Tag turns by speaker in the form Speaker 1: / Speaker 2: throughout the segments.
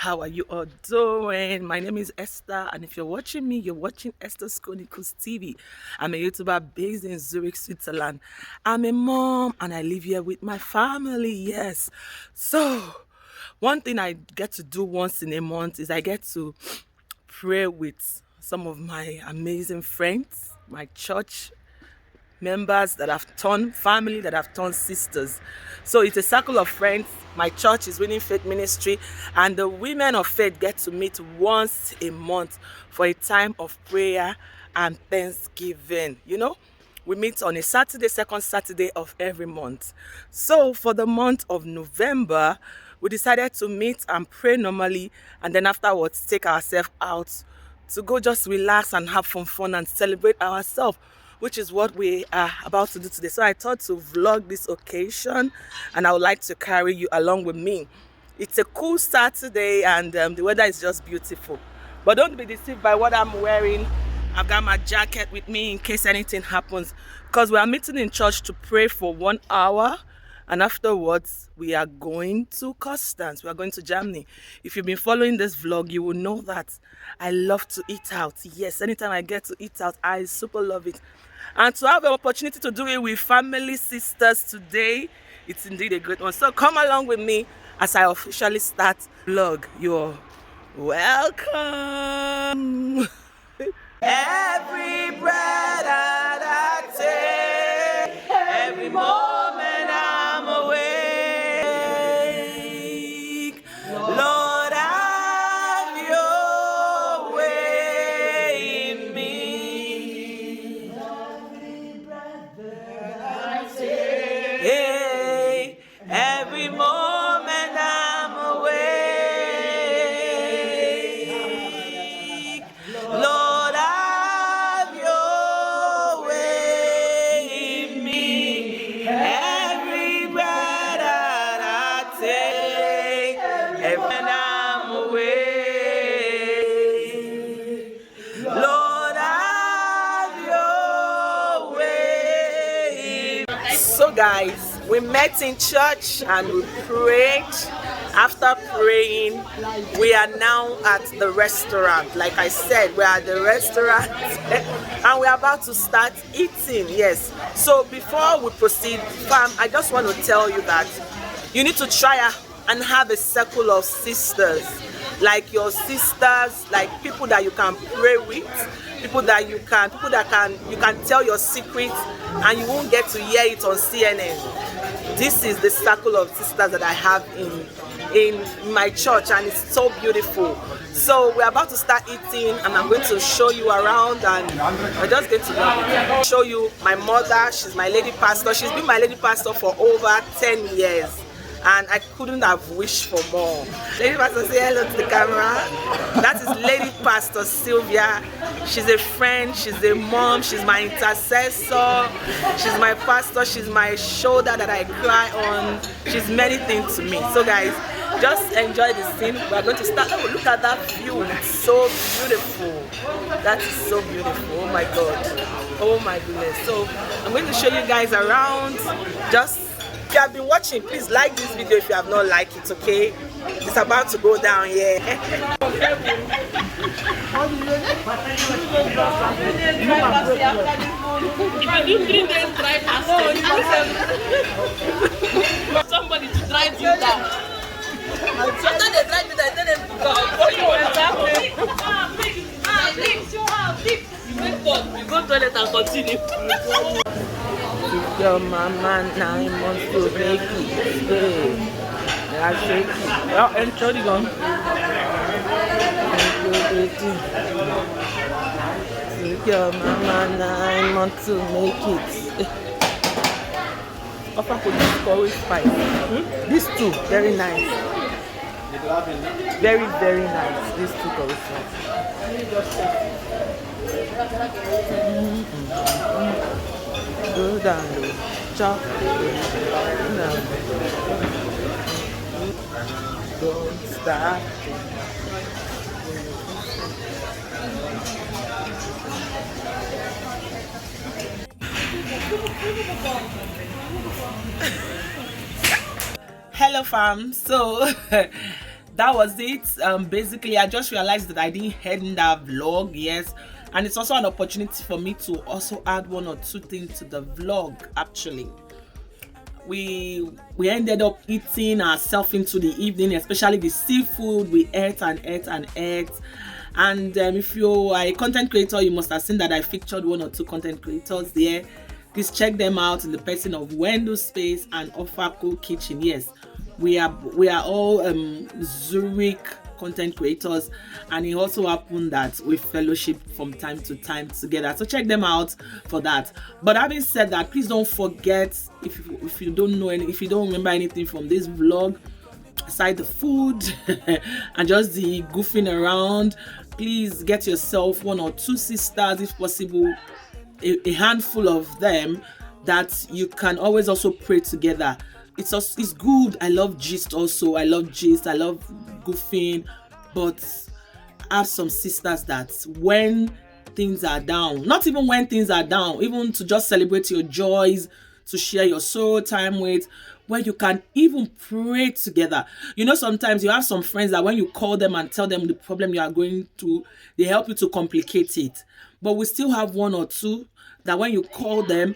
Speaker 1: How are you all doing? My name is Esther, and if you're watching me, you're watching Esther's Chronicles TV. I'm a YouTuber based in Zurich, Switzerland. I'm a mom, and I live here with my family. Yes. So, one thing I get to do once in a month is I get to pray with some of my amazing friends, my church members that have turned family, that have turned sisters. So it's a circle of friends. My church is Winning Faith Ministry, and the women of faith get to meet once a month for a time of prayer and thanksgiving. We meet on a Saturday, second Saturday of every month. So for the month of November, we decided to meet and pray normally, and then afterwards take ourselves out to go just relax and have fun and celebrate ourselves, which is what we are about to do today. So I thought to vlog this occasion, and I would like to carry you along with me. It's a cool Saturday, and the weather is just beautiful. But don't be deceived by what I'm wearing. I've got my jacket with me in case anything happens, because we are meeting in church to pray for 1 hour, and afterwards we are going to Constance. We are going to Germany. If you've been following this vlog, you will know that I love to eat out. Yes, anytime I get to eat out, I super love it. And to have the opportunity to do it with family sisters today, it's indeed a great one. So come along with me as I officially start vlog. You're welcome. Every breath that I take, every moment I'm awake, Lord, have your way in me. Every breath that I take, hey, every moment I'm awake, Lord, have your way in me. Every breath that I take, every moment I'm awake, Lord, have your way. So guys, we met in church and we prayed. After praying, we are now at the restaurant. Like I said, we are at the restaurant and we're about to start eating. Yes. So before we proceed, fam, I just want to tell you that you need to try and have a circle of sisters, like your sisters, like people that you can pray with, people that you can tell your secrets and you won't get to hear it on CNN. This is the circle of sisters that I have in my church, and it's so beautiful. So we're about to start eating, and I'm going to show you around, and we're just going to show you my mother. She's my lady pastor. She's been my lady pastor for over 10 years, and I couldn't have wished for more. Lady pastor, say hello to the camera. That is Lady Pastor Sylvia. She's a friend, she's a mom, she's my intercessor, she's my pastor, she's my shoulder that I cry on. She's many things to me. So guys, just enjoy the scene. We're going to start. Oh, look at that view. It's so beautiful. That is so beautiful. Oh my God. Oh my goodness. So I'm going to show you guys around. Just, if you have been watching, please like this video if you have not liked it, okay? It's about to go down here.
Speaker 2: Somebody to drive you down. Sometimes they drive you down, then they go. You go toilet and continue.
Speaker 1: Your mama 9 months to make it. Hey, that's it. Well, and sorry, gone. Your mama 9 months to make it. Offer for this curry spice. These two, very nice. Very, very nice. These two curry spice. Go down, chop. Don't stop. Hello fam, so that was it. Basically, I just realized that I didn't end that vlog. Yes, and it's also an opportunity for me to also add one or two things to the vlog. Actually, we ended up eating ourselves into the evening, especially the seafood. We ate and ate and ate. And if you are a content creator, you must have seen that I featured one or two content creators there. Please check them out in the person of Wendo Space and Ofako Kitchen. Yes, we are all Zurich content creators, and it also happened that we fellowship from time to time together, so check them out for that. But having said that, please don't forget, if you don't know if you don't remember anything from this vlog aside the food and just the goofing around, please get yourself one or two sisters, if possible, a handful of them, that you can always also pray together. It's good. I love gist also. I love gist. I love goofing, but have some sisters that when things are down, not even when things are down, even to just celebrate your joys, to share your soul time with, where you can even pray together. You know, sometimes you have some friends that when you call them and tell them the problem you are going through, they help you to complicate it. But we still have one or two that when you call them,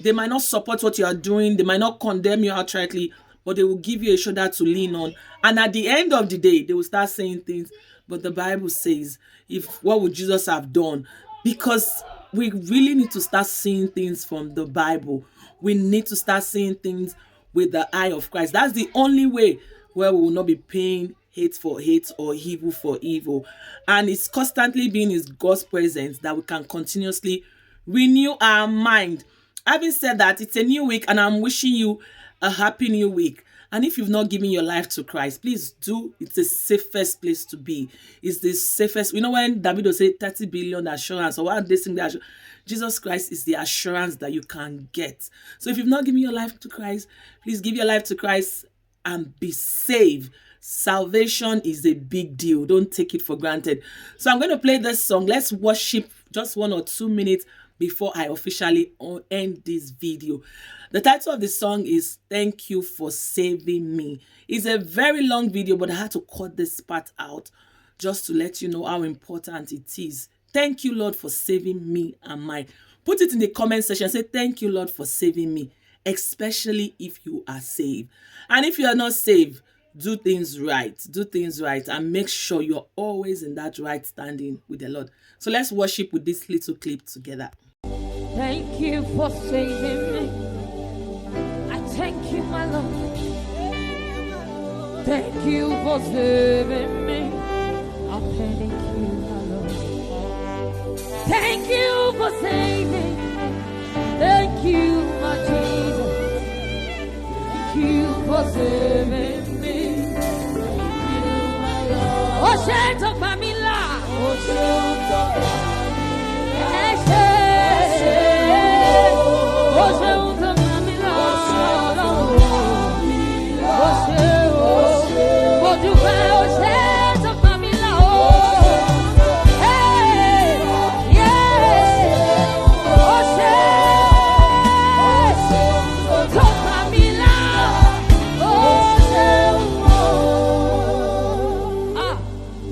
Speaker 1: they might not support what you are doing, they might not condemn you outrightly, but they will give you a shoulder to lean on. And at the end of the day, they will start saying things. But the Bible says, if what would Jesus have done? Because we really need to start seeing things from the Bible. We need to start seeing things with the eye of Christ. That's the only way where we will not be paying hate for hate or evil for evil. And it's constantly being in God's presence that we can continuously renew our mind. Having said that, it's a new week and I'm wishing you a happy new week. And if you've not given your life to Christ, please do. It's the safest place to be. It's the safest. You know, when David will say 30 billion assurance, or what they think that Jesus Christ is the assurance that you can get. So if you've not given your life to Christ, please give your life to Christ and be saved. Salvation is a big deal. Don't take it for granted. So I'm going to play this song. Let's worship just 1 or 2 minutes before I officially end this video. The title of the song is Thank You for Saving Me. It's a very long video, but I had to cut this part out just to let you know how important it is. Thank you, Lord, for saving me and mine. Put it in the comment section. Say, thank you, Lord, for saving me, especially if you are saved. And if you are not saved, do things right. Do things right and make sure you're always in that right standing with the Lord. So let's worship with this little clip together.
Speaker 2: Thank you for saving me. I thank you, my Lord. Thank you for saving me. I thank you, my Lord. Thank you for saving me. Thank you, my Jesus. Thank you for saving me. Thank you, my Lord. Oh, shut up, Pamela. Oh, shut up, Pamela.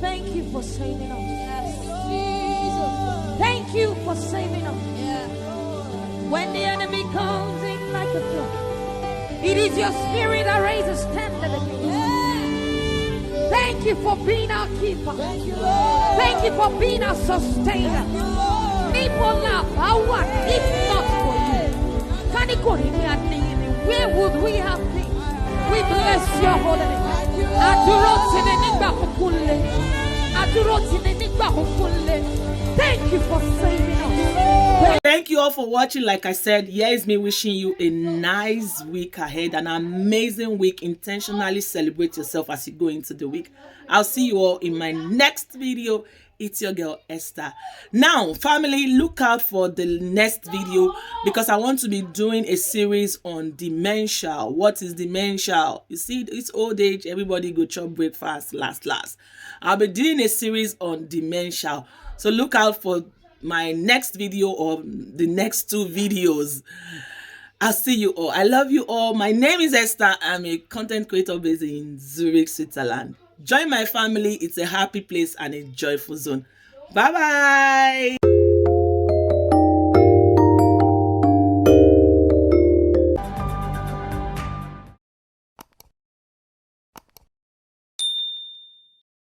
Speaker 2: Thank you for saving us. Thank you for saving us. When the enemy comes in like a flood, it is your spirit that raises standard against. Thank you for being our keeper. Thank you for being our sustainer. If not for you, where would we have been? We bless your holy name. Thank you for saving us.
Speaker 1: Thank you all for watching. Like I said, here is me wishing you a nice week ahead, an amazing week. Intentionally celebrate yourself as you go into the week. I'll see you all in my next video. It's your girl Esther. Now, family, look out for the next video because I want to be doing a series on dementia. What is dementia? You see, it's old age. Everybody go chop breakfast last. I'll be doing a series on dementia. So look out for my next video or the next 2 videos. I'll see you all. I love you all. My name is Esther. I'm a content creator based in Zurich, Switzerland. Join my family. It's a happy place and a joyful zone. Bye bye.